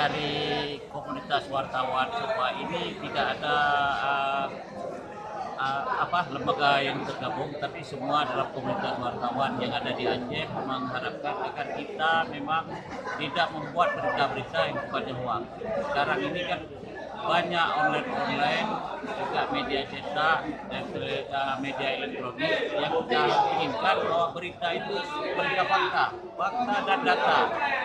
dari komunitas wartawan semua ini tidak ada lembaga yang tergabung, tapi semua adalah komunitas wartawan yang ada di Aceh mengharapkan agar kita memang tidak membuat berita-berita yang sifatnya hoax. Sekarang ini kan banyak online, juga media cetak dan media elektronik yang kita inginkan bahwa berita itu berita fakta dan data,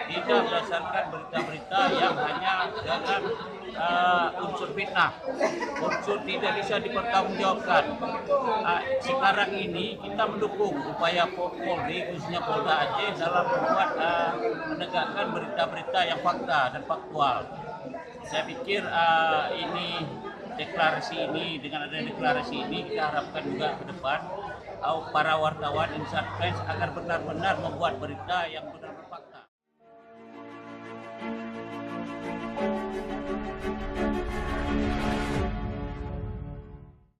tidak berdasarkan berita-berita yang hanya dengan unsur fitnah, unsur tidak bisa dipertanggungjawabkan. Sekarang ini kita mendukung upaya Polri, khususnya Polda Aceh dalam membuat menegakkan berita-berita yang fakta dan faktual. Saya pikir ini dengan adanya deklarasi ini kita harapkan juga ke depan para wartawan insan pers agar benar-benar membuat berita yang benar